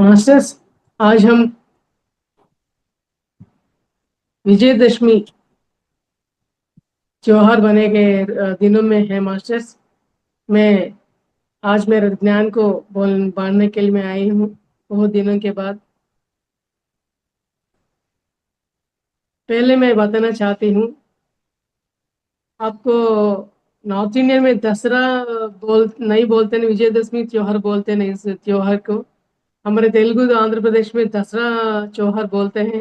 Masters, आज हम विजयदशमी त्योहार बने के दिनों में हैं मास्टर्स। मैं आज मेरे ज्ञान को बांटने के लिए मैं आई हूँ बहुत दिनों के बाद। पहले मैं बताना चाहती हूँ आपको, नॉर्थ इंडियन में दसरा नहीं बोलते हैं, विजयदशमी त्योहार बोलते हैं इस त्योहार को। हमारे तेलुगु आंध्र प्रदेश में दसरा त्योहार बोलते हैं।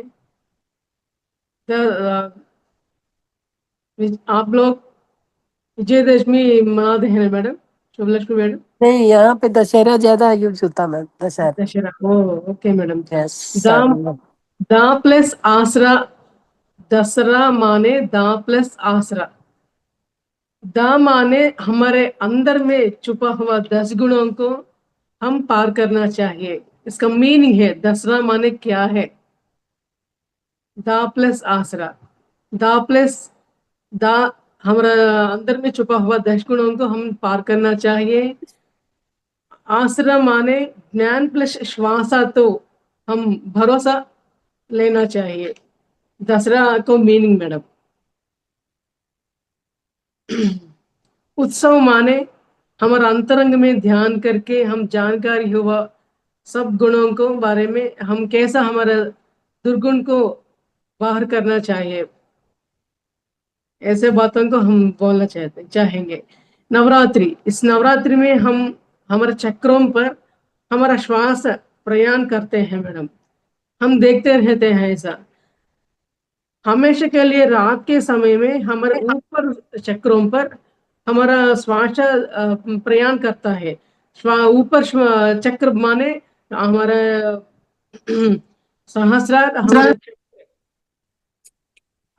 आप लोग विजयदशमी मनाते हैं ना मैडम, शुभलक्ष्मी मैडम? नहीं, यहाँ पे दशहरा ज्यादा यूज होता मैम। दशहरा। दशहरा, ओ ओके मैडम। यस। दा दा प्लस आसरा, दसरा माने दा प्लस आसरा। दा माने हमारे अंदर में छुपा हुआ 10 गुणों को हम पार करना चाहिए। इसका मीनिंग है दसरा माने क्या है। दा प्लस आसरा, दा प्लस दा, हमारा अंदर में छुपा हुआ 10 गुणों को हम पार करना चाहिए। आसरा माने ज्ञान प्लस श्वासा, तो हम भरोसा लेना चाहिए। दसरा को मीनिंग मैडम। उत्सव माने हमारा अंतरंग में ध्यान करके हम जानकारी हुआ सब गुणों को बारे में हम कैसा हमारा दुर्गुण को बाहर करना चाहिए। ऐसे बातों को हम बोलना चाहेंगे। नवरात्रि, इस नवरात्रि में हम हमारे चक्रों पर हमारा श्वास प्रयाण करते हैं मैडम। हम देखते रहते हैं ऐसा हमेशा के लिए। रात के समय में हमारे ऊपर चक्रों पर हमारा श्वास प्रयाण करता है। ऊपर चक्र माने हमारा सहस्रार, हमारे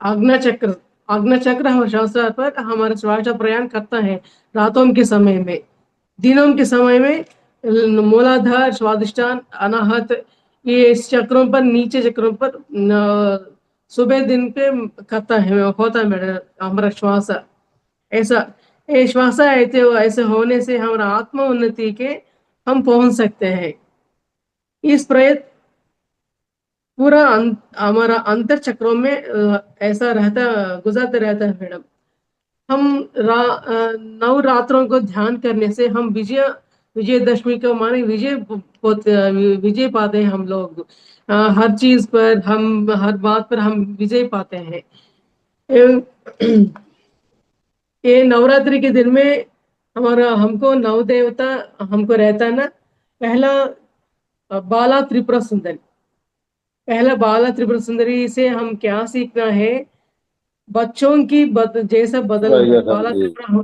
आज्ञा चक्र, आज्ञा चक्र हमारे सहस्रार पर हमारा श्वास प्रयाण करता है रातों के समय में। दिनों के समय में मूलाधार, स्वादिष्टान, अनाहत, ये इस चक्रों पर, नीचे चक्रों पर सुबह दिन पे करता है, होता है मेरा हमारा श्वास ऐसा। ये श्वास ऐसे होने से हमारा आत्म उन्नति के हम पहुंच सकते हैं। इस प्रयत्न पूरा हमारा अंतर चक्रों में ऐसा रहता, गुजरते रहता है मैडम। हम नवरात्रों को ध्यान करने से हम विजयदशमी को माने विजय पाते हैं हम लोग। हर चीज पर, हम हर बात पर हम विजय पाते हैं। ये नवरात्रि के दिन में हमारा हमको नव देवता हमको रहता है ना। पहला बाला त्रिपुरा सुंदरी, पहला बाला त्रिपुरा सुंदरी से हम क्या सीखना है। बच्चों की जैसा बदलना,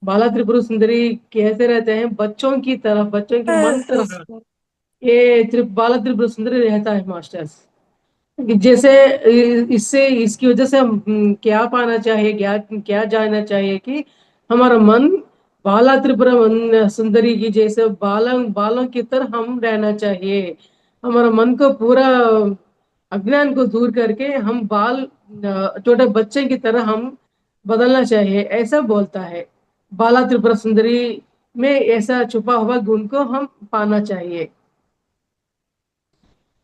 बाला त्रिपुरा सुंदरी कैसे रहते हैं, बच्चों की तरह, बच्चों की मन तरह ये बाला त्रिपुरा सुंदरी रहता है मास्टर्स। जैसे इससे, इसकी वजह से हम क्या पाना चाहिए, क्या क्या जानना चाहिए कि हमारा मन बाला त्रिपुरा सुंदरी की जैसे बालों बालों की तरह हम रहना चाहिए। हमारा मन को पूरा अज्ञान को दूर करके हम छोटे बच्चे की तरह हम बदलना चाहिए, ऐसा बोलता है। बाला त्रिपुरा सुंदरी में ऐसा छुपा हुआ गुण को हम पाना चाहिए।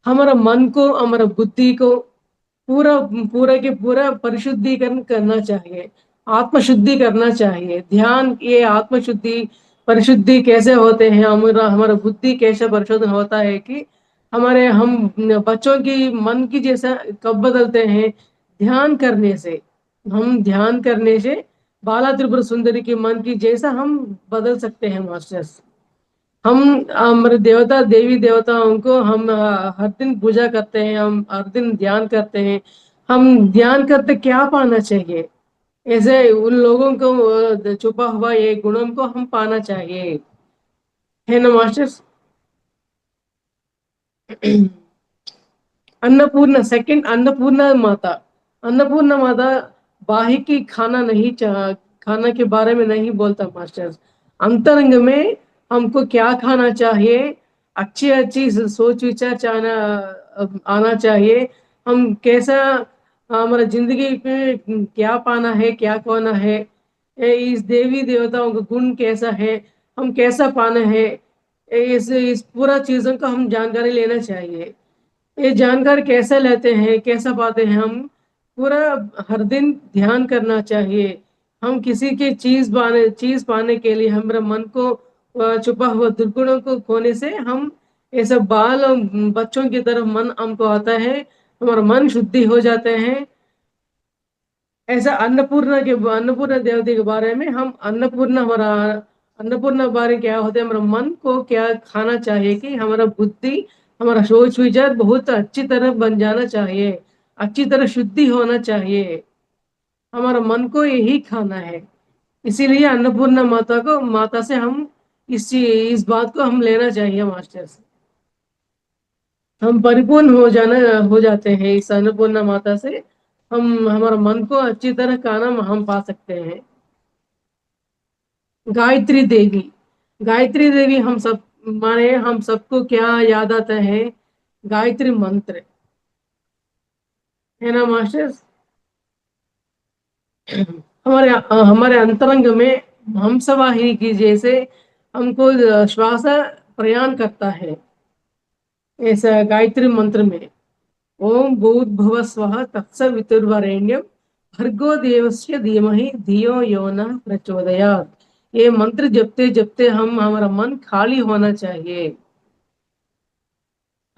हमारा मन को, हमारा बुद्धि को पूरा पूरा के पूरा परिशुद्धिकरण करना चाहिए, आत्मशुद्धि करना चाहिए। ध्यान, ये आत्मशुद्धि परिशुद्धि कैसे होते हैं, हमारा हमारा बुद्धि कैसे परिशोधन होता है कि हम बच्चों की मन की जैसा कब बदलते हैं, ध्यान करने से। हम ध्यान करने से बाला त्रिपुर सुंदरी की मन की जैसा हम बदल सकते हैं मास्टर्स। हम हमारे देवता देवी देवताओं को हम हर दिन पूजा करते हैं, हम हर दिन ध्यान करते हैं। हम ध्यान करते क्या पाना चाहिए, ऐसे उन लोगों को छुपा हुआ ये गुणों को हम पाना चाहिए, है ना मास्टर्स? अन्नपूर्णा, सेकंड अन्नपूर्णा माता। अन्नपूर्णा माता बाही की खाना नहीं खाना के बारे में नहीं बोलता मास्टर्स। अंतरंग में हमको क्या खाना चाहिए, अच्छी अच्छी सोच विचार आना चाहिए। हम कैसा हमारा जिंदगी पे क्या पाना है, क्या खोना है, इस देवी देवताओं का गुण कैसा है, हम कैसा पाना है, इस पूरा चीजों का हम जानकारी लेना चाहिए। ये जानकारी कैसे लेते हैं, कैसे पाते हैं हम, पूरा हर दिन ध्यान करना चाहिए। हम किसी की चीज पाने के लिए हमारे मन को छुपा हुआ दुर्गुणों को खोने से हम ऐसे बाल और बच्चों की तरफ मन हमको आता है, हमारा मन शुद्धि हो जाते हैं। ऐसा अन्नपूर्णा देवती के बारे में हम अन्नपूर्णा बारे क्या होते हैं, हमारा मन को क्या खाना चाहिए कि हमारा बुद्धि, हमारा सोच विचार बहुत अच्छी तरह बन जाना चाहिए, अच्छी तरह शुद्धि होना चाहिए। हमारा मन को यही खाना है। इसीलिए अन्नपूर्णा माता से हम इस बात को हम लेना चाहिए मास्टर से। हम परिपूर्ण हो जाते हैं इस अन्नपूर्णा माता से। हम हमारा मन को अच्छी तरह खाना हम पा सकते हैं। गायत्री देवी, गायत्री देवी हम सब माने, हम सबको क्या याद आता है, गायत्री मंत्र, है ना मास्टर्स। हमारे अंतरंग में हंसवाहिनी की जैसे हमको श्वास प्रयाण करता है, ऐसा गायत्री मंत्र में। ओम भूर्भुवः स्वः तत्सवितुर्वरेण्यं भर्गो देवस्य धीमहि धियो यो न प्रचोदयात्। ये मंत्र जपते जपते हम हमारा मन खाली होना चाहिए।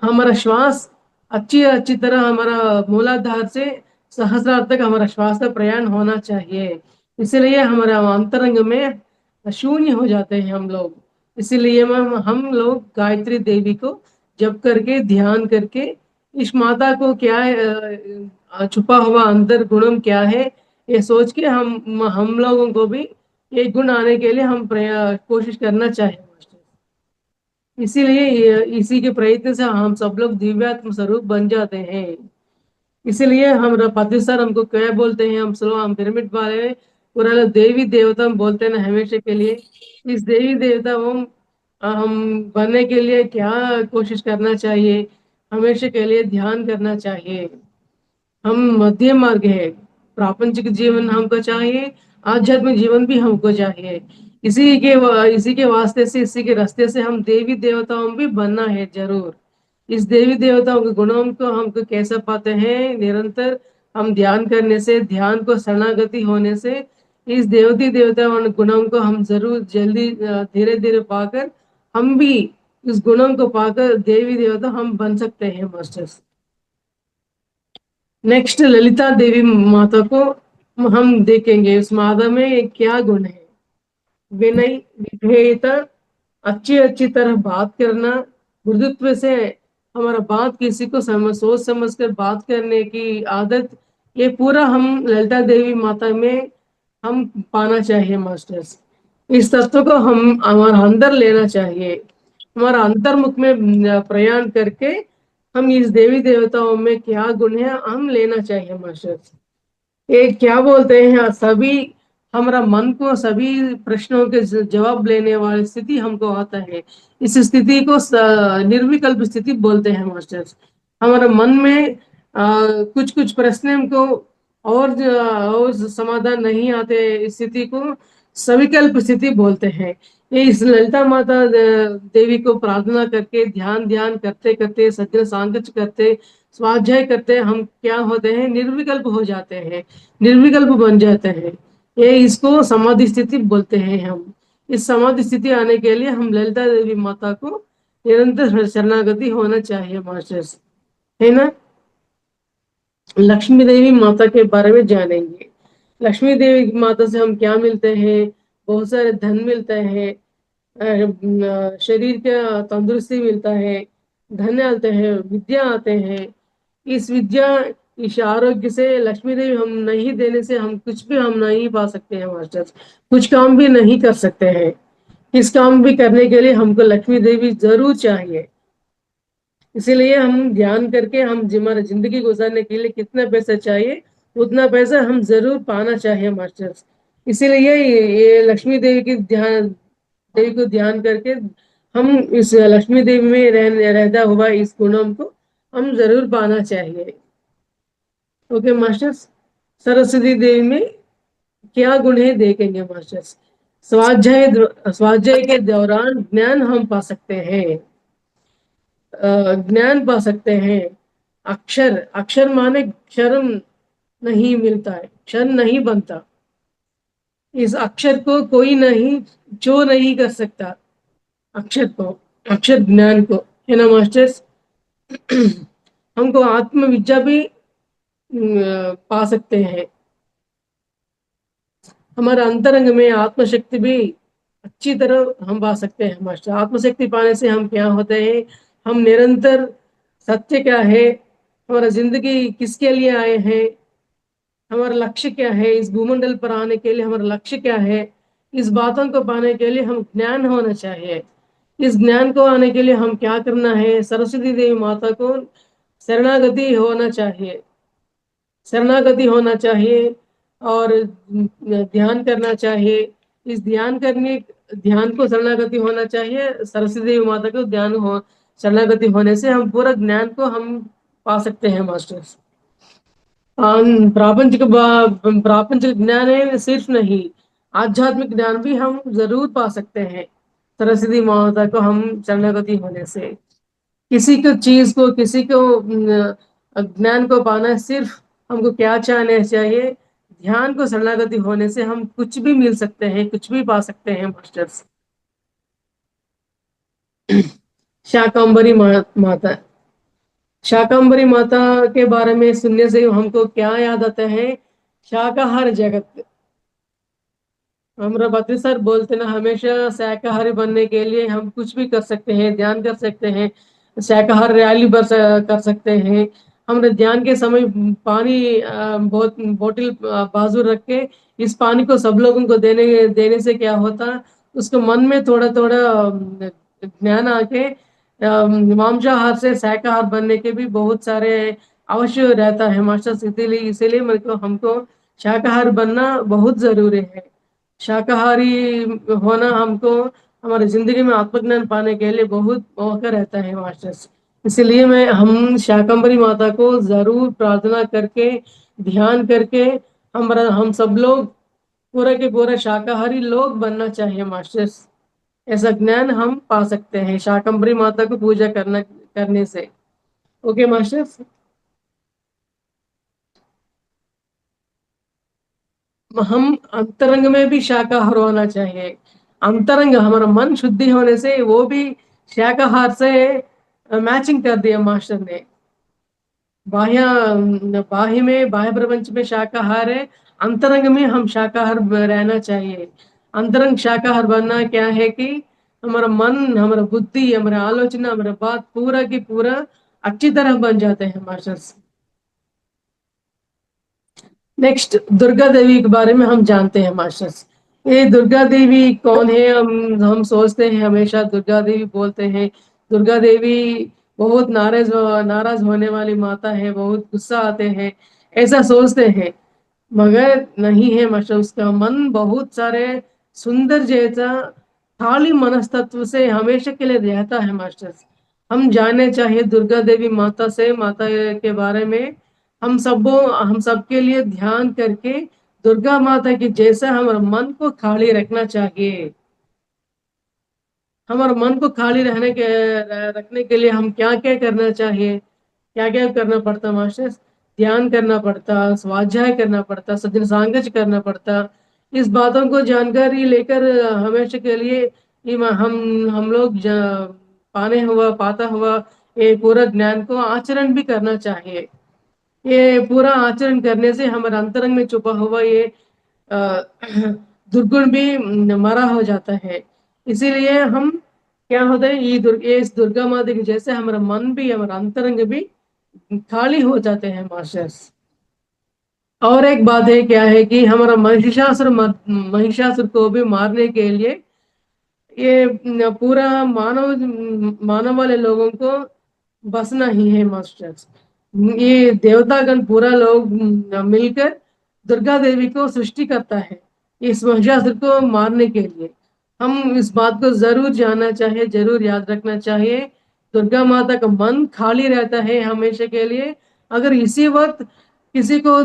हमारा श्वास अच्छी अच्छी तरह हमारा मूलाधार से सहस्रार तक हमारा श्वास का प्रयाण होना चाहिए। इसलिए हमारा अंतरंग में शून्य हो जाते हैं हम लोग। इसीलिए हम लोग गायत्री देवी को जप करके ध्यान करके इस माता को क्या छुपा हुआ अंदर गुणम क्या है, ये सोच के हम लोगों को भी ये गुण आने के लिए हम कोशिश करना चाहिए। इसीलिए इसी के प्रयत्न से हम सब लोग दिव्यात्म स्वरूप बन जाते हैं। इसीलिए हम पति सर हमको क्या बोलते हैं, हम पिरामिड वाले पूरा लोग देवी देवता हम बोलते हैं ना हमेशा के लिए। इस देवी देवता हम बनने के लिए क्या कोशिश करना चाहिए, हमेशा के लिए ध्यान करना चाहिए। हम मध्यम मार्ग है, प्रापंचिक जीवन हमको चाहिए, आध्यात्मिक जीवन भी हमको चाहिए। इसी के वास्ते से, इसी के रास्ते से हम देवी देवताओं भी बनना है जरूर। इस देवी देवताओं के गुणों को हमको कैसे पाते हैं, निरंतर हम ध्यान करने से, ध्यान को शरणागति होने से इस देवती देवताओं गुणों को हम जरूर जल्दी धीरे धीरे पाकर हम भी इस गुणों को पाकर देवी देवता हम बन सकते हैं मास्टर्स। नेक्स्ट ललिता देवी माता को हम देखेंगे। उस माता में क्या गुण है, विनय, विधेयता, अच्छी अच्छी तरह बात करना, मृदुत्व से हमारा बात किसी को सोच समझ कर बात करने की आदत, ये पूरा हम ललिता देवी माता में हम पाना चाहिए मास्टर्स। इस तत्व को हम हमारा अंदर लेना चाहिए, हमारा अंतर्मुख में प्रयाण करके हम इस देवी देवताओं में क्या गुण है हम लेना चाहिए मास्टर्स। ये क्या बोलते हैं, सभी हमारा मन को सभी प्रश्नों के जवाब लेने वाली स्थिति हमको आता है। इस स्थिति को निर्विकल्प स्थिति बोलते हैं मास्टर्स। हमारा मन में कुछ कुछ प्रश्न हमको और समाधान नहीं आते, इस स्थिति को सविकल्प स्थिति बोलते हैं। ये इस ललिता माता देवी को प्रार्थना करके ध्यान ध्यान करते करते सज्जन सांगच करते स्वाध्याय करते हम क्या होते हैं, निर्विकल्प हो जाते हैं, निर्विकल्प बन जाते हैं। ये इसको समाधि स्थिति बोलते हैं हम। इस समाधि स्थिति आने के लिए हम ललिता देवी माता को निरंतर शरणागति होना चाहिए मास्टर्स, है ना। लक्ष्मी देवी माता के बारे में जानेंगे। लक्ष्मी देवी माता से हम क्या मिलते हैं, बहुत सारे धन मिलते हैं, शरीर का तंदुरुस्ती मिलता है, धन आते हैं, विद्या आते हैं। इस विद्या, इस आरोग्य से लक्ष्मी देवी हम नहीं देने से हम कुछ भी हम नहीं पा सकते हैं मास्टर्स, कुछ काम भी नहीं कर सकते हैं। इस काम भी करने के लिए हमको लक्ष्मी देवी जरूर चाहिए। इसीलिए हम ध्यान करके हम हमारा जिंदगी गुजारने के लिए कितना पैसा चाहिए उतना पैसा हम जरूर पाना चाहिए मास्टर्स। इसीलिए ये लक्ष्मी देवी को ध्यान करके हम इस लक्ष्मी देवी में रहता हुआ इस गुणों को हम जरूर पाना चाहिए। ओके मास्टर्स, सरस्वती देवी में क्या गुण है देखेंगे मास्टर्स। स्वाध्याय के दौरान ज्ञान हम पा सकते हैं, ज्ञान पा सकते हैं। अक्षर, अक्षर माने क्षर नहीं मिलता है, क्षर नहीं बनता। इस अक्षर को कोई नहीं, जो नहीं कर सकता अक्षर को, अक्षर ज्ञान को, है ना मास्टर्स। हमको आत्मविद्या भी पा सकते हैं। हमारे अंतरंग में आत्मशक्ति भी अच्छी तरह हम पा सकते हैं मास्टर। आत्मशक्ति पाने से हम क्या होते हैं, हम निरंतर सत्य क्या है, हमारा जिंदगी किसके लिए आए हैं, हमारा लक्ष्य क्या है, इस भूमंडल पर आने के लिए हमारा लक्ष्य क्या है, इस बातों को पाने के लिए हम ज्ञान होना चाहिए। इस ज्ञान को आने के लिए हम क्या करना है, सरस्वती देवी माता को शरणागति होना चाहिए, शरणागति होना चाहिए और ध्यान करना चाहिए। इस ध्यान को शरणागति होना चाहिए, सरस्वती देवी माता को ध्यान हो शरणागति होने से हम पूरा ज्ञान को हम पा सकते हैं मास्टर्स। प्रापंचिक ज्ञान है सिर्फ नहीं, आध्यात्मिक ज्ञान भी हम जरूर पा सकते हैं सरस्वती माता को हम शरणागति होने से। किसी को चीज को, किसी को ज्ञान को पाना है, सिर्फ हमको क्या चाहना चाहिए, ध्यान को शरणागति होने से हम कुछ भी मिल सकते हैं, कुछ भी पा सकते हैं मास्टर्स। शाकंभरी माता, शाकंभरी माता के बारे में सुनने से हमको क्या याद आता है, शाकाहार जगत। हमारा बद्री सर बोलते ना, हमेशा शाकाहारी बनने के लिए हम कुछ भी कर सकते हैं, ध्यान कर सकते हैं, शाकाहार रैली कर सकते हैं। हमने ध्यान के समय पानी बहुत बोतल बाजू रख के इस पानी को सब लोगों को देने देने से क्या होता, उसको मन में थोड़ा थोड़ा ज्ञान आके मांसाहार से शाकाहार बनने के भी बहुत सारे अवश्य रहता है मास्टर। इसीलिए इसीलिए मेरे को हमको शाकाहार बनना बहुत जरूरी है। शाकाहारी होना हमको हमारे जिंदगी में आत्मज्ञान पाने के लिए बहुत मौका रहता है मास्टर्स। इसलिए मैं हम शाकंभरी माता को जरूर प्रार्थना करके, ध्यान करके हम सब लोग पूरा के पूरा शाकाहारी लोग बनना चाहिए मास्टर्स। ऐसा ज्ञान हम पा सकते हैं शाकंभरी माता को पूजा करने से। Okay masters. हम अंतरंग में भी शाकाहार होना चाहिए। अंतरंग हमारा मन शुद्धि होने से वो भी शाकाहार से मैचिंग कर दिया मास्टर ने। बाह्य बाह्य प्रपंच में शाकाहार है, अंतरंग में हम शाकाहार रहना चाहिए। अंतरंग शाकाहार बनना क्या है कि हमारा मन, हमारा बुद्धि, हमारा आलोचना, हमारा बात पूरा की पूरा अच्छी तरह बन जाते हैं मास्टर्स। नेक्स्ट दुर्गा देवी के बारे में हम जानते हैं मास्टर्स। ये दुर्गा देवी कौन है, हम सोचते हैं हमेशा दुर्गा देवी बोलते हैं, दुर्गा देवी बहुत नाराज नाराज होने वाली माता है, बहुत गुस्सा आते हैं, ऐसा सोचते हैं। मगर नहीं है मास्टर, उसका मन बहुत सारे सुंदर जैसा खाली मनस्तत्व से हमेशा के लिए रहता है मास्टर। हम जाने चाहिए दुर्गा देवी माता से, माता के बारे में हम सबके लिए ध्यान करके दुर्गा माता की जैसा हमारे मन को खाली रखना चाहिए। हमारे मन को खाली रखने के लिए हम क्या क्या करना चाहिए, क्या क्या करना पड़ता मास्टर, ध्यान करना पड़ता, स्वाध्याय करना पड़ता, सज्जन सांगत करना पड़ता। इस बातों को जानकारी लेकर हमेशा के लिए हम लोग पाता हुआ ये पूरा ज्ञान को आचरण भी करना चाहिए। ये पूरा आचरण करने से हमारे अंतरंग में छुपा हुआ ये अ, दुर्गुण भी मरा हो जाता है। इसीलिए हम क्या होता है, ये इस दुर्गा माता की जैसे हमारा मन भी, हमारा अंतरंग भी खाली हो जाते हैं मास्टर्स। और एक बात है क्या है कि हमारा महिषासुर को भी मारने के लिए ये पूरा मानव वाले लोगों को बसना ही है मास्टर्स। ये देवतागण पूरा लोग मिलकर दुर्गा देवी को सृष्टि करता है इस महिषासुर को मारने के लिए। हम इस बात को जरूर जानना चाहिए, जरूर याद रखना चाहिए। दुर्गा माता का मन खाली रहता है हमेशा के लिए। अगर इसी वक्त किसी को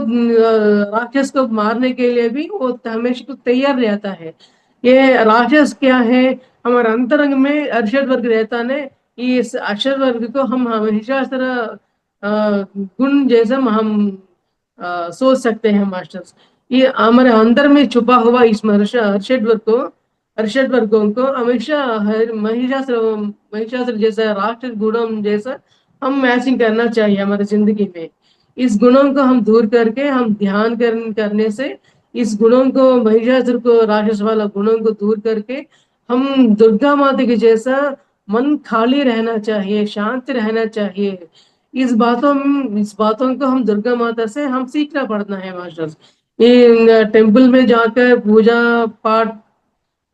राक्षस को मारने के लिए भी वो हमेशा को तैयार रहता है। ये राक्षस क्या है, हमारे अंतरंग में अरशद वर्ग रहता ने, इस अरशद वर्ग को हम हमेशा इस तरह गुण जैसा हम सोच सकते हैं मास्टर्स। ये हमारे अंदर में छुपा हुआ इस अरशद वर्ग को, अरशद वर्गों को हमेशा महिषासुर, महिषासुर जैसा राक्षस गुणों जैसा हम मैचिंग करना चाहिए हमारी जिंदगी में। इस गुणों को हम दूर करके हम ध्यान करने से इस गुणों को, महिषासुर को, राक्षस वाला गुणों को दूर करके हम दुर्गा माता के जैसा मन खाली रहना चाहिए, शांत रहना चाहिए। इस बातों को हम दुर्गा माता से हम सीखना पड़ता है मास्टर्स। ये टेम्पल में जाकर पूजा पाठ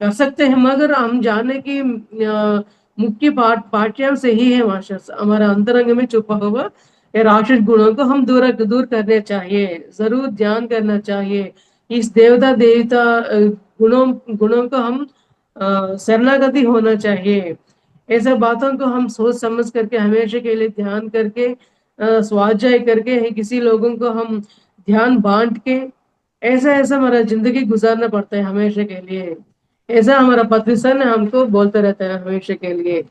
कर सकते हैं, मगर हम जाने की मुख्य पाठ्यांश ही है मास्टर्स, हमारा अंतरंग में छुपा हुआ ये राक्षस गुणों को हम दूर दूर करने चाहिए, जरूर ध्यान करना चाहिए। इस देवता देवता गुणों गुणों को हम शरणागति होना चाहिए। ऐसे बातों को हम सोच समझ करके हमेशा के लिए ध्यान करके स्वाध्याय करके किसी लोगों को हम ध्यान बांट के ऐसा ऐसा हमारा जिंदगी गुजारना पड़ता है हमेशा के लिए। ऐसा हमारा पति सन हमको बोलते रहता है हमेशा के लिए।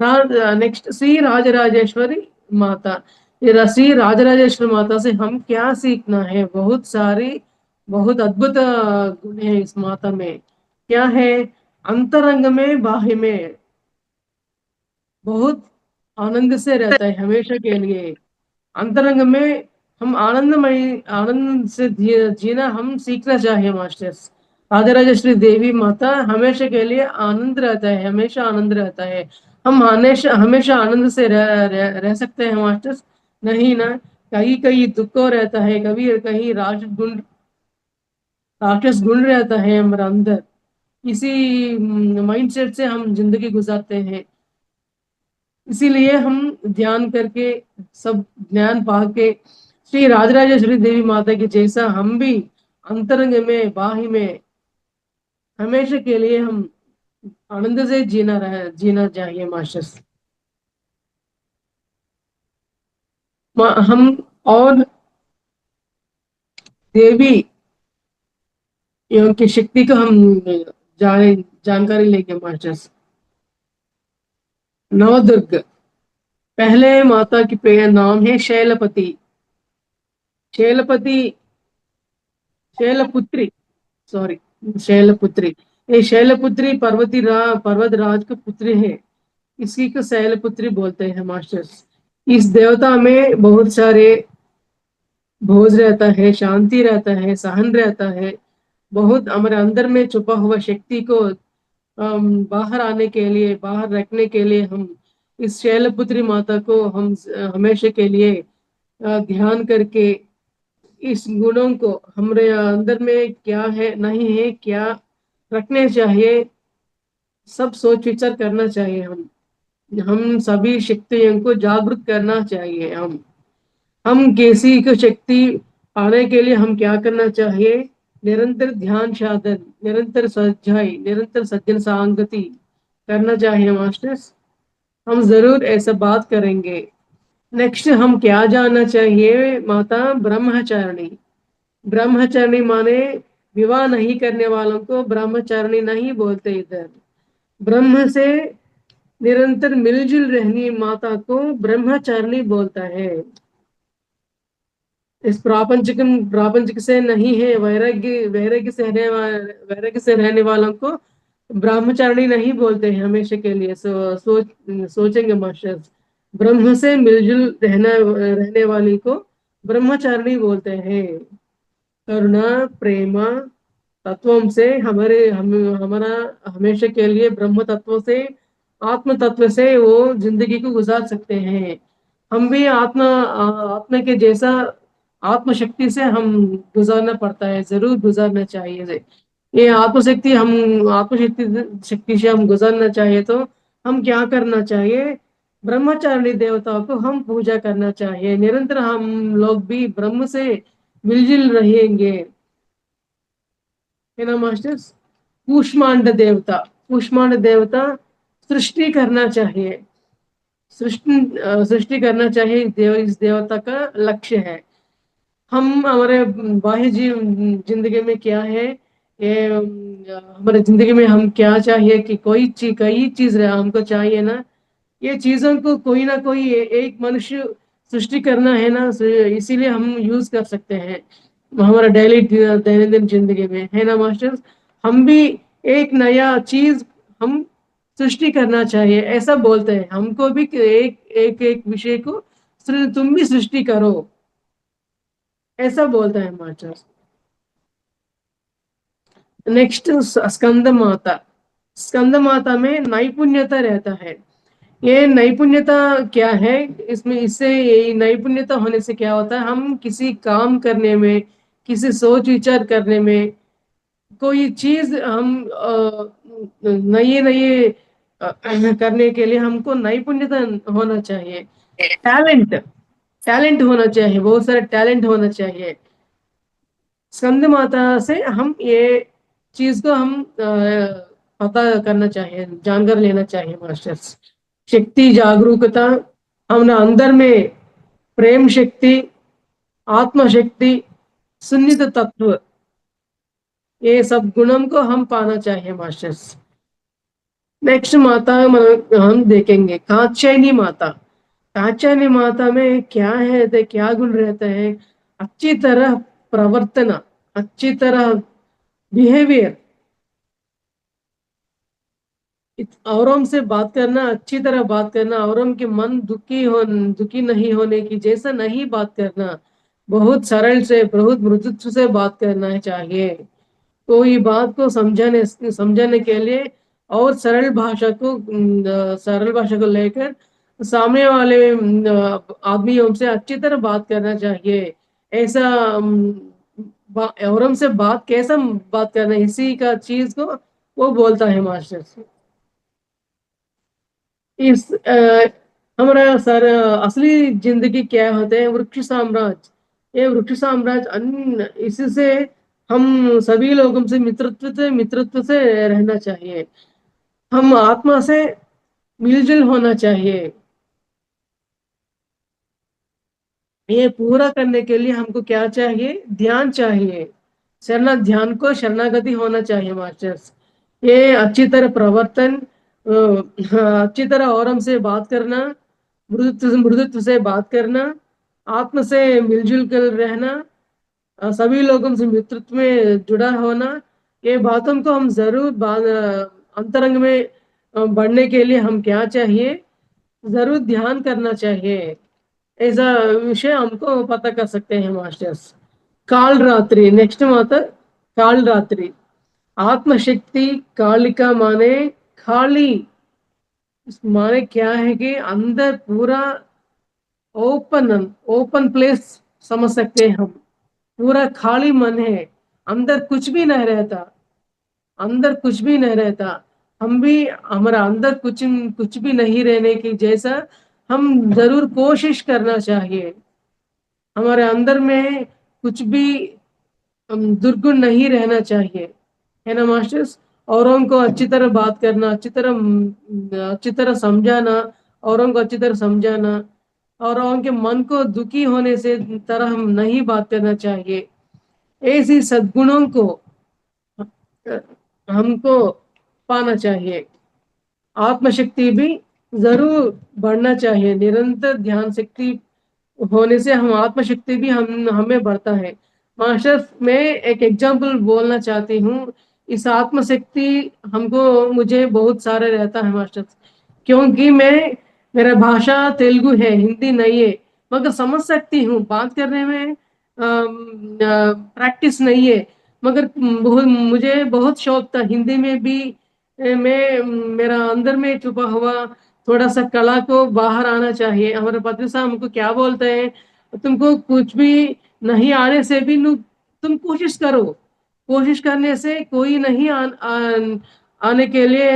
नेक्स्ट श्री राजराजेश्वरी माता। ये श्री राजराजेश्वरी माता से हम क्या सीखना है, बहुत सारी बहुत अद्भुत गुण है इस माता में। क्या है, अंतरंग में बाह्य में बहुत आनंद से रहता है हमेशा के लिए। अंतरंग में हम आनंदमय आनंद से जीना हम सीखना चाहिए मास्टर्स। राजराजेश्वरी देवी माता हमेशा के लिए आनंद रहता है, हमेशा आनंद रहता है। हम हमेशा हमेशा आनंद से रह सकते हैं मास्टर्स, नहीं ना। कहीं कहीं दुख रहता है, कभी कहीं राक्षस गुण रहता है हमारे अंदर। इसी माइंडसेट से हम जिंदगी गुजारते हैं। इसीलिए हम ध्यान करके सब ज्ञान पा के श्री राजराजेश्वरी देवी माता की जैसा हम भी अंतरंग में बाह्य में हमेशा के लिए हम आनंद से जीना चाहिए मास्टर्स। हम और देवी एवं की शक्ति को हम जानकारी लेंगे मास्टर्स। नवदुर्ग, पहले माता की नाम है शैलपति। शैलपति, शैलपुत्री, सॉरी, शैलपुत्री। ये शैलपुत्री पर्वतराज का पुत्री है, इसी को शैलपुत्री बोलते हैं मास्टर्स। इस देवता में बहुत सारे भोज रहता है, शांति रहता है, सहन रहता है। बहुत हमारे अंदर में छुपा हुआ शक्ति को बाहर आने के लिए, बाहर रखने के लिए हम इस शैलपुत्री माता को हम हमेशा के लिए ध्यान करके इस गुणों को हमारे अंदर में क्या है नहीं है, क्या रखने चाहिए, सब सोच विचार करना चाहिए। हम सभी शक्तियों को जागृत करना चाहिए। हम किसी को शक्ति पाने के लिए हम क्या करना चाहिए, निरंतर ध्यान साधन, निरंतर स्वाध्याय, निरंतर सज्जन सांगति करना चाहिए मास्टर्स। हम जरूर ऐसा बात करेंगे। नेक्स्ट हम क्या जानना चाहिए, माता ब्रह्मचारिणी। ब्रह्मचारिणी माने विवाह नहीं करने वालों को ब्रह्मचारिणी नहीं बोलते। इधर ब्रह्म से निरंतर मिलजुल रहनी माता को ब्रह्मचारिणी बोलता है। इस प्रापंचिक से नहीं है, वैराग्य से रहने वालों को ब्रह्मचारिणी नहीं बोलते हैं हमेशा के लिए। सोचेंगे मास्टर्स, ब्रह्म से मिलजुल रहने वाली को ब्रह्मचारिणी बोलते हैं। करुणा प्रेम तत्वों से हमारा हमेशा के लिए ब्रह्म तत्व से, आत्म तत्व से वो जिंदगी को गुजार सकते हैं। हम भी आत्मा के जैसा आत्मशक्ति से हम गुजारना पड़ता है, जरूर गुजारना चाहिए। ये आत्मशक्ति शक्ति से हम गुजारना चाहिए तो हम क्या करना चाहिए, ब्रह्मचारिणी देवताओं को हम पूजा करना चाहिए। निरंतर हम लोग भी ब्रह्म से मिलजुल रहेंगे, है ना मास्टर्स। कूष्मांड देवता सृष्टि करना चाहिए, सृष्टि करना चाहिए। इस देवता का लक्ष्य है। हम हमारे बाह्य जिंदगी में क्या है, ये हमारे जिंदगी में हम क्या चाहिए कि कई चीज हमको चाहिए ना, ये चीजों को कोई ना कोई एक मनुष्य सृष्टि करना है ना, इसीलिए हम यूज कर सकते हैं हमारा दैनंदिन जिंदगी में, है ना मास्टर्स। हम भी एक नया चीज हम सृष्टि करना चाहिए, ऐसा बोलते हैं हमको भी कि एक एक एक विषय को तुम भी सृष्टि करो, ऐसा बोलता है मास्टर्स। नेक्स्ट स्कंद माता। स्कंद माता में नैपुण्यता रहता है। ये नैपुण्यता क्या है, इसमें इससे ये नैपुण्यता होने से क्या होता है, हम किसी काम करने में, किसी सोच विचार करने में, कोई चीज हम नए नए करने के लिए हमको नैपुण्यता होना चाहिए। टैलेंट, टैलेंट होना चाहिए, बहुत सारा टैलेंट होना चाहिए। स्कंद माता से हम ये चीज को हम पता करना चाहिए, जानकर लेना चाहिए मास्टर्स। शक्ति जागरूकता, हमने अंदर में प्रेम शक्ति, आत्म शक्ति, सुन्नित तत्व, ये सब गुणों को हम पाना चाहिए मास्टर्स। नेक्स्ट माता हम देखेंगे कात्यायनी माता। कात्यायनी माता में क्या है, तो क्या गुण रहता है, अच्छी तरह प्रवर्तन, अच्छी तरह बिहेवियर, औरों से बात करना, अच्छी तरह बात करना, औरों के मन दुखी नहीं होने की जैसा नहीं बात करना, बहुत सरल से बहुत मृदुत्व से बात करना चाहिए। कोई बात को समझाने समझाने के लिए और सरल भाषा को लेकर सामने वाले आदमियों से अच्छी तरह बात करना चाहिए। ऐसा औरों से बात कैसा बात करना, इसी का चीज को वो बोलता है मास्टर। इस हमारा सर असली जिंदगी क्या होते हैं, वृक्ष साम्राज्य। ये वृक्ष साम्राज्य अन्य इससे हम सभी लोगों से मित्रत्व से रहना चाहिए, हम आत्मा से मिलजुल होना चाहिए। ये पूरा करने के लिए हमको क्या चाहिए, ध्यान चाहिए। ध्यान को शरणागति होना चाहिए मास्टर्स। ये अच्छी तरह प्रवर्तन, अच्छी तरह और हमसे बात करना, मृदुत्व से बात करना, आत्म से मिलजुल कर रहना, सभी लोगों से मित्रत्व में जुड़ा होना, ये बातों को हम जरूर अंतरंग में बढ़ने के लिए हम क्या चाहिए, जरूर ध्यान करना चाहिए। ऐसा विषय हमको पता कर सकते हैं मास्टर्स। काल रात्रि, नेक्स्ट माता काल रात्रि। आत्मशक्ति, कालिका माने खाली, माने क्या है कि अंदर पूरा ओपन, ओपन प्लेस समझ सकते हैं हम। पूरा खाली मन है, अंदर कुछ भी नहीं रहता, अंदर कुछ भी नहीं रहता। हम भी हमारा अंदर कुछ भी नहीं रहने की जैसा हम जरूर कोशिश करना चाहिए। हमारे अंदर में कुछ भी दुर्गुण नहीं रहना चाहिए, है ना मास्टर्स। औरों को अच्छी तरह बात करना, अच्छी तरह समझाना, औरों को अच्छी तरह समझाना, और उनके मन को दुखी होने से तरह हम नहीं बात करना चाहिए। ऐसी सद्गुणों को हमको पाना चाहिए। आत्मशक्ति भी जरूर बढ़ना चाहिए, निरंतर ध्यान शक्ति होने से हम आत्मशक्ति भी हम हमें बढ़ता है। मास्टर मैं एक एग्जांपल बोलना चाहती हूँ। इस आत्मशक्ति हमको मुझे बहुत सारे रहता है मास्टर, क्योंकि मेरा भाषा तेलुगु है, हिंदी नहीं है, मगर समझ सकती हूँ, बात करने में प्रैक्टिस नहीं है, मगर मुझे बहुत शौक था हिंदी में भी। मैं मेरा अंदर में छुपा हुआ थोड़ा सा कला को बाहर आना चाहिए। हमारे पति साहब हमको क्या बोलते हैं, तुमको कुछ भी नहीं आने से भी तुम कोशिश करो, कोशिश करने से कोई नहीं आने के लिए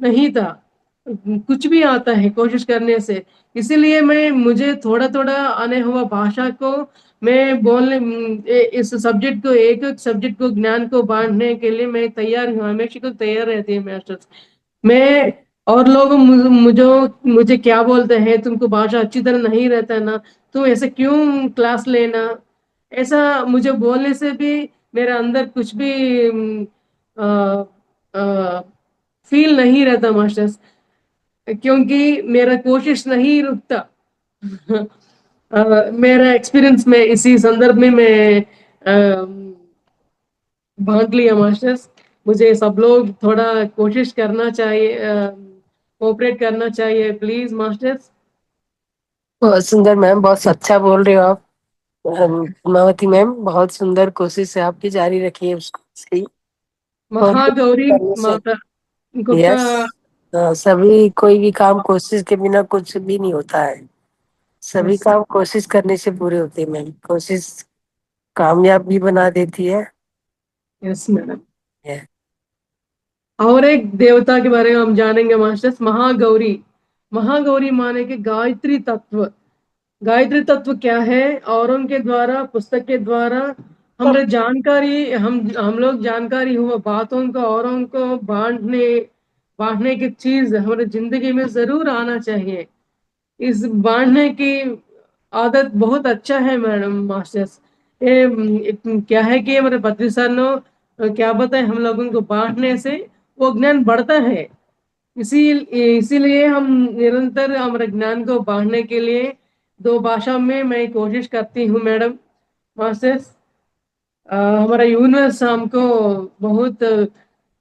नहीं था, कुछ भी आता है कोशिश करने से। इसीलिए मैं मुझे थोड़ा थोड़ा आने हुआ भाषा को मैं बोलने, इस सब्जेक्ट को एक एक सब्जेक्ट को ज्ञान को बांटने के लिए मैं तैयार हूँ, हमेशा को तैयार रहती है मास्टर्स। मैं और लोग मुझे क्या बोलते हैं, तुमको भाषा अच्छी तरह नहीं रहता है ना, तुम ऐसे क्यों क्लास लेना, ऐसा मुझे बोलने से भी मेरे अंदर कुछ भी फील नहीं रहता मास्टर्स, क्योंकि मेरा कोशिश नहीं रुकता। मेरा एक्सपीरियंस में इसी संदर्भ में मैं भाग लिया मास्टर्स। मुझे सब लोग थोड़ा कोशिश करना चाहिए, कोऑपरेट करना चाहिए प्लीज मास्टर्स। बहुत सुंदर मैम, बहुत अच्छा बोल रहे हो आप। पद्मावती मैम, बहुत सुंदर कोशिश है आपकी, जारी रखिए उसको सही। और महागौरी करने से, माता गुप्ता। यस, सभी कोई भी काम कोशिश के बिना कुछ भी नहीं होता है। सभी यस। काम कोशिश करने से पूरे होते हैं मैम। कोशिश कामयाब भी बना देती है। Yes madam. ये, और एक देवता के बारे में हम जानेंगे मास्टर्स, महागौरी। महागौरी माने कि गायत्री तत्व। गायत्री तत्व क्या है? औरों के द्वारा, पुस्तक के द्वारा हमें जानकारी, हम लोग जानकारी हुआ बातों को औरों को बांटने बांटने की चीज हमारे जिंदगी में जरूर आना चाहिए। इस बांटने की आदत बहुत अच्छा है मैडम मास्टर्स। क्या है कि हमारे बद्री सर ने क्या बताए, हम लोगों को बांटने से वो ज्ञान बढ़ता है। इसी इसीलिए हम निरंतर हमारे ज्ञान को बांटने के लिए दो भाषा में मैं कोशिश करती हूँ मैडम मास्टर्स। हमारा यूनिवर्स हमको बहुत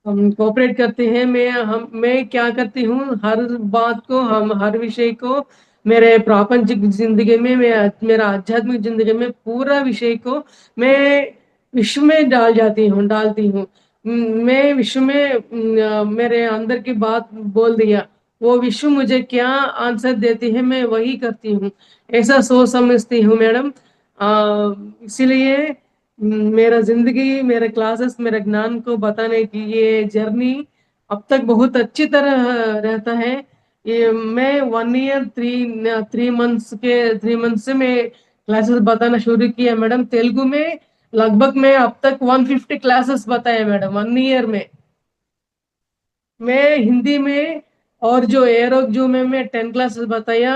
हम कोऑपरेट करते हैं। मैं क्या करती हूँ, हर बात को, हम हर विषय को मेरे प्रापंचिक जिंदगी में, मेरा आध्यात्मिक जिंदगी में पूरा विषय को मैं विश्व में डालती हूँ। मैं विश्व में मेरे अंदर की बात बोल दिया, वो विश्व मुझे क्या आंसर देती है मैं वही करती हूँ। ऐसा सोच समझती हूँ मैडम। इसीलिए मेरा जिंदगी, मेरे क्लासेस, मेरे ज्ञान को बताने की ये जर्नी अब तक बहुत अच्छी तरह रहता है। ये मैं 1 ईयर 3 मंथ्स से मैं क्लासेस बताना शुरू किया मैडम तेलुगु में। लगभग मैं अब तक 150 क्लासेस बताए मैडम 1 ईयर में। मैं हिंदी में और जो एयरोक जो में मैं 10 क्लासेस बताया।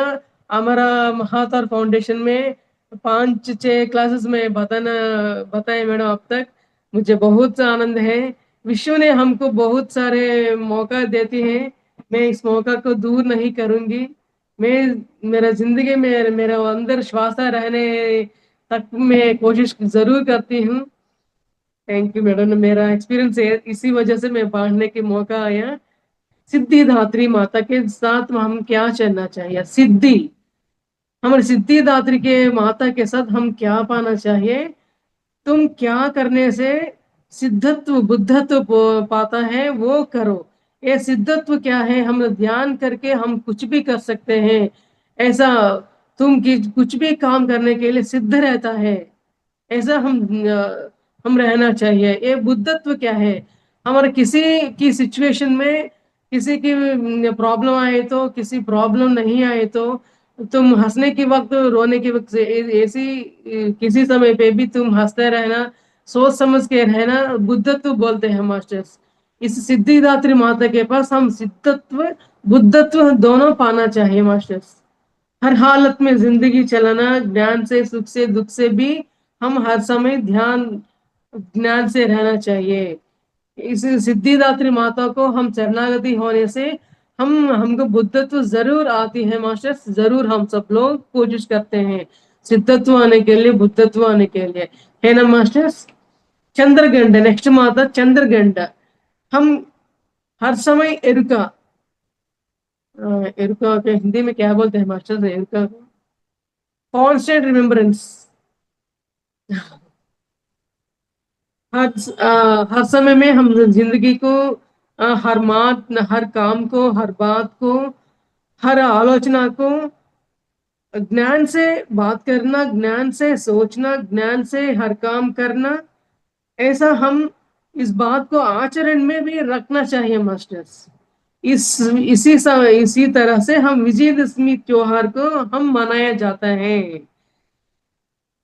हमारा महातर फाउंडेशन में 5-6 क्लासेस में बताए मैडम अब तक। मुझे बहुत आनंद है। विश्व ने हमको बहुत सारे मौका देते हैं, मैं इस मौका को दूर नहीं करूंगी। मैं मेरा जिंदगी में मेरा अंदर श्वास रहने तक मैं कोशिश जरूर करती हूँ। थैंक यू मैडम, मेरा एक्सपीरियंस है इसी वजह से मैं बांटने के मौका आया। सिद्धिदात्री माता के साथ हम क्या चलना चाहिए? सिद्धि, हमारे सिद्धिदात्री के माता के साथ हम क्या पाना चाहिए? तुम क्या करने से सिद्धत्व बुद्धत्व पाता है वो करो। ये सिद्धत्व क्या है? हम ध्यान करके हम कुछ भी कर सकते हैं। ऐसा कुछ भी काम करने के लिए सिद्ध रहता है। ऐसा हम रहना चाहिए। ये बुद्धत्व क्या है? हमारे किसी की सिचुएशन में, किसी की प्रॉब्लम आए तो, किसी प्रॉब्लम नहीं आए तो, तुम हंसने के वक्त, रोने के वक्त से ऐसी किसी समय पे भी तुम हंसते रहना, सोच समझ के रहना बुद्धत्व बोलते हैं मास्टर्स। इस सिद्धिदात्री माता के पास हम सिद्धत्व बुद्धत्व दोनों पाना चाहिए मास्टर्स। हर हालत में जिंदगी चलाना, ज्ञान से, सुख से, दुख से भी हम हर समय ज्ञान से रहना चाहिए। इस सिद्धिदात्री माता को हम शरणागति होने से हमको बुद्धत्व जरूर आती है मास्टर्स। जरूर हम सब लोग कोशिश करते हैं सिद्धत्व आने के लिए, बुद्धत्व आने के लिए, है ना मास्टर्स? चंद्रगंड, नेक्स्ट माता चंद्रगंड। हम हर समय एरुका, एरुका के हिंदी में क्या बोलते हैं मास्टर? एरुका कांस्टेंट रिमेम्बरेंस। हर समय में हम जिंदगी को, हर बात, हर काम को, हर बात को, हर आलोचना को ज्ञान से बात करना, ज्ञान से सोचना, ज्ञान से हर काम करना। ऐसा हम इस बात को आचरण में भी रखना चाहिए मास्टर्स। इसी तरह से हम विजयदशमी त्योहार को हम मनाया जाता है।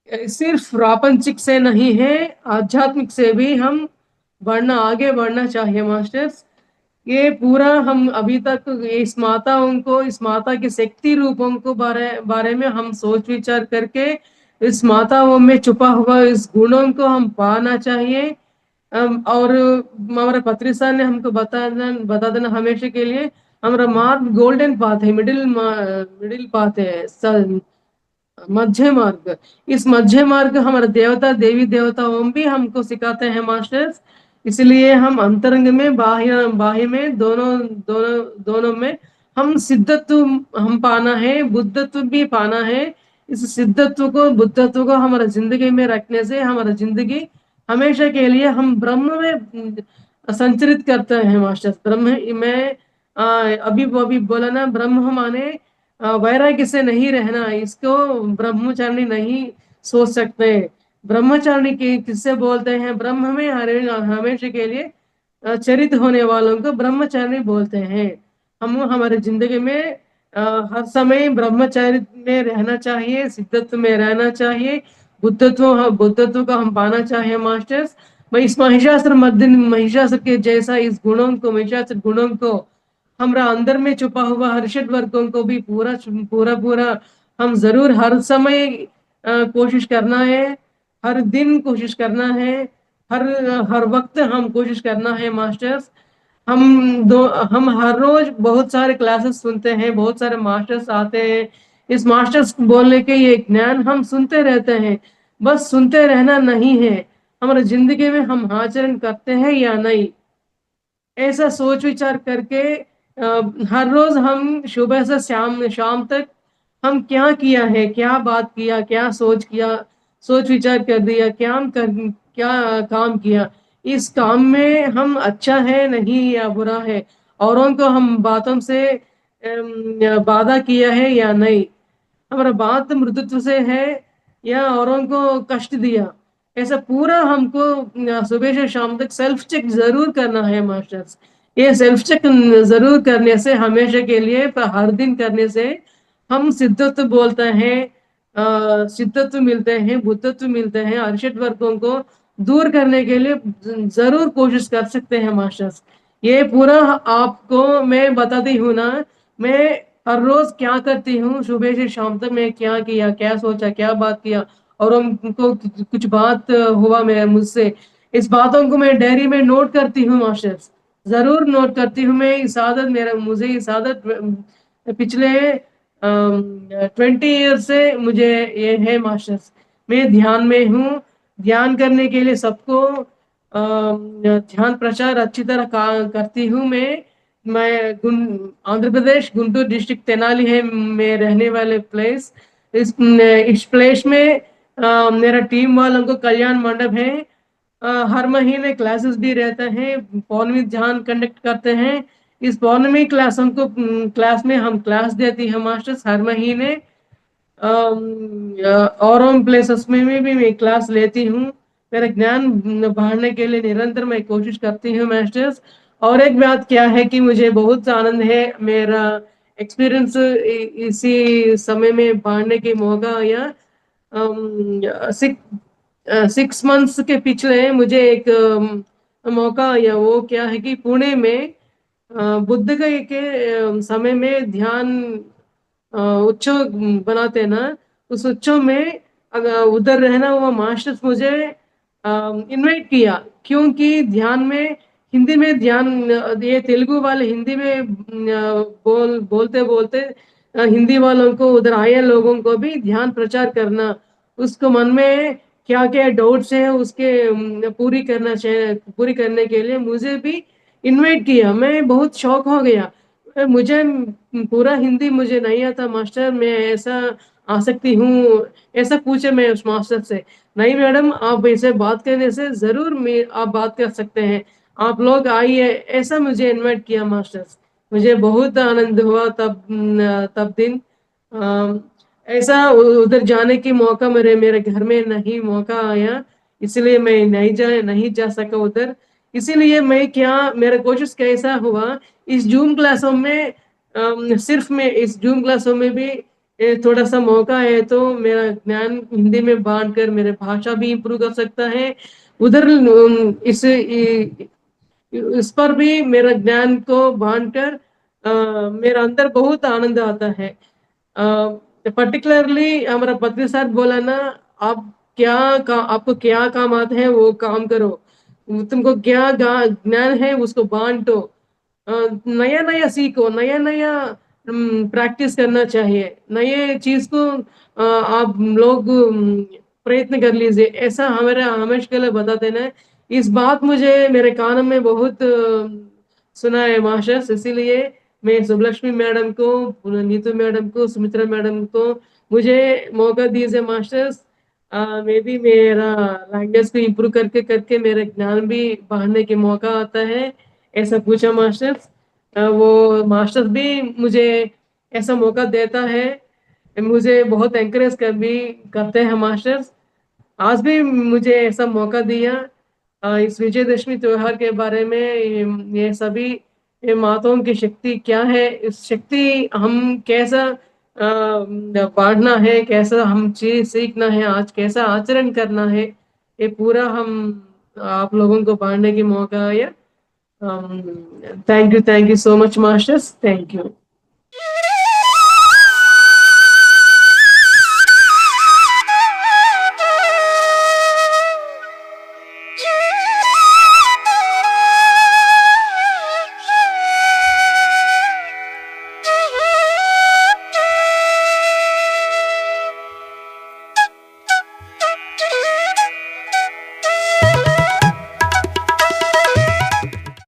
सिर्फ प्रापंचिक से नहीं है, आध्यात्मिक से भी हम आगे बढ़ना चाहिए मास्टर्स। ये पूरा हम अभी तक इस माताओं को, इस माता के शक्ति रूपों को बारे में हम सोच विचार करके इस माताओं में छुपा हुआ इस गुणों को हम पाना चाहिए। और हमारे पत्री साहब ने हमको बता देना हमेशा के लिए, हमारा मार्ग गोल्डन पाथ है, मिडिल पाथ है, मध्य मार्ग। इस मध्य मार्ग हमारे देवता देवी देवताओं भी हमको सिखाते हैं मास्टर्स। इसलिए हम अंतरंग में बाह्य बाह्य में दोनों दोनों दोनों में हम सिद्धत्व हम पाना है, बुद्धत्व भी पाना है। इस सिद्धत्व को बुद्धत्व को हमारा जिंदगी में रखने से हमारा जिंदगी हमेशा के लिए हम ब्रह्म में संचरित करते हैं मास्टर्स। ब्रह्म में अभी वो अभी बोला ना, ब्रह्म माने वैराग्य से नहीं रहना, इसको ब्रह्मचारिणी नहीं सोच सकते। ब्रह्मचारिणी की किससे बोलते हैं? ब्रह्म में हमेशा के लिए चरित होने वालों को ब्रह्मचारिणी बोलते हैं। हम हमारे जिंदगी में हर समय ब्रह्मचारी में रहना चाहिए, सिद्धत्व में रहना चाहिए, बुद्धत्व का हम पाना चाहिए मास्टर्स। मैं इस महिषासुर मर्दिनी महिषासुर के जैसा इस गुणों को महिषासुर गुणों को हमारा अंदर में छुपा हुआ हर्षद वर्गों को भी पूरा पूरा पूरा हम जरूर हर समय कोशिश करना है, हर दिन कोशिश करना है, हर हर वक्त हम कोशिश करना है मास्टर्स। हम हर रोज बहुत सारे क्लासेस सुनते हैं, बहुत सारे मास्टर्स आते हैं। इस मास्टर्स बोलने के ये ज्ञान हम सुनते रहते हैं, बस सुनते रहना नहीं है, हमारे जिंदगी में हम आचरण करते हैं या नहीं, ऐसा सोच विचार करके हर रोज हम सुबह से शाम शाम तक हम क्या किया है, क्या बात किया, क्या सोच किया, सोच विचार कर दिया, क्या काम किया, इस काम में हम अच्छा है नहीं या बुरा है, औरों को हम बातों से बाधा किया है या नहीं, हमारा बात मृदुत्व से है या औरों को कष्ट दिया, ऐसा पूरा हमको सुबह से शाम तक सेल्फ चेक जरूर करना है मास्टर्स। ये सेल्फ चेक जरूर करने से हमेशा के लिए हर दिन करने से हम सिद्धत्व बोलते हैं, सिद्धत्व मिलते हैं, बुद्धत्व मिलते हैं, अर्षद वर्गों को दूर करने के लिए जरूर कोशिश कर सकते हैं मास्टर्स। ये पूरा आपको मैं बताती हूँ ना, मैं हर रोज क्या करती हूँ, सुबह से शाम तक मैं क्या किया, क्या सोचा, क्या बात किया, और उनको कुछ बात हुआ मैं मुझसे, इस बातों को मैं डायरी में नोट करती हूँ मास्टर्स, जरूर नोट करती हूँ मैं। इस आदत मेरा मुझे इस आदत पिछले 20 ईयर से मुझे ये है मास्टर्स। मैं ध्यान में हूँ, ध्यान करने के लिए सबको ध्यान प्रचार अच्छी तरह करती हूँ मैं आंध्र प्रदेश गुंटूर डिस्ट्रिक्ट तेनाली है मैं रहने वाले प्लेस। इस प्लेस में मेरा टीम वालों को कल्याण मंडप है, हर महीने क्लासेस भी रहते हैं, पौर्णमी ध्यान कंडक्ट करते हैं। इस पौर्णमी क्लास हमको क्लास में हम क्लास देती है मास्टर्स हर महीने। और हम प्लेसेस में भी मैं क्लास लेती हूँ, मेरा ज्ञान बढ़ाने के लिए निरंतर मैं कोशिश करती हूँ मास्टर्स। और एक बात क्या है कि मुझे बहुत आनंद है, मेरा एक्सपीरियंस इसी समय में बढ़ने के मौका या 6 मंथ्स के पिछले मुझे एक मौका या वो क्या है कि पुणे में बुद्ध के समय में ध्यान उत्सव बनाते ना, उस उत्सव में अगर उधर रहना हुआ मास्टर्स मुझे इनवाइट किया, क्योंकि ध्यान में हिंदी में ध्यान ये तेलुगु वाले हिंदी में बोलते बोलते हिंदी वालों को उधर आए लोगों को भी ध्यान प्रचार करना, उसको मन में क्या क्या डाउट्स है उसके पूरी करने के लिए मुझे भी इनवाइट किया। मैं बहुत शौक हो गया, मुझे पूरा हिंदी मुझे नहीं आता मास्टर, मैं ऐसा आ सकती हूँ? ऐसा पूछे मैं उस मास्टर से। नहीं मैडम, आप ऐसे बात करने से जरूर आप बात कर सकते हैं, आप लोग आइए, ऐसा मुझे इनवाइट किया मास्टर्स। मुझे बहुत आनंद हुआ तब दिन ऐसा उधर जाने की मौका मेरे मेरे घर में नहीं मौका आया, इसलिए मैं नहीं जा सका उधर। इसीलिए मैं क्या मेरा कोशिश कैसा हुआ, इस जूम क्लासों में सिर्फ मैं इस जूम क्लासों में भी थोड़ा सा मौका है तो मेरा ज्ञान हिंदी में बांट कर मेरे भाषा भी इम्प्रूव कर सकता है उधर। इस पर भी मेरा ज्ञान को बांट कर मेरा अंदर बहुत आनंद आता है। पर्टिकुलरली हमारा पत्री साहब बोला ना, आप आपको क्या काम आते हैं वो काम करो, तुमको क्या ज्ञान है उसको बांटो, नया नया सीखो, नया नया प्रैक्टिस करना चाहिए, नए चीज को आप लोग प्रयत्न कर लीजिए, ऐसा हमारे हमेशा के लिए बताते ना। इस बात मुझे मेरे कान में बहुत सुना है मास्टर्स, इसीलिए मैं सुबलक्ष्मी मैडम को, नीतू मैडम को, सुमित्रा मैडम को मुझे मौका दीजिए मास्टर्स। मे भी मेरा लैंग्वेज को इम्प्रूव करके करके मेरे ज्ञान भी बढ़ने के मौका आता है, ऐसा पूछा मास्टर्स। वो मास्टर्स भी मुझे ऐसा मौका देता है, मुझे बहुत एंकरेज कर भी करते हैं मास्टर्स। आज भी मुझे ऐसा मौका दिया इस विजयदशमी त्योहार के बारे में, ये सभी, ये माताओं की शक्ति क्या है, इस शक्ति हम कैसा बांटना है, कैसा हम चीज सीखना है, आज कैसा आचरण करना है, ये पूरा हम आप लोगों को बांटने की मौका आया। Thank you so much masters, thank you.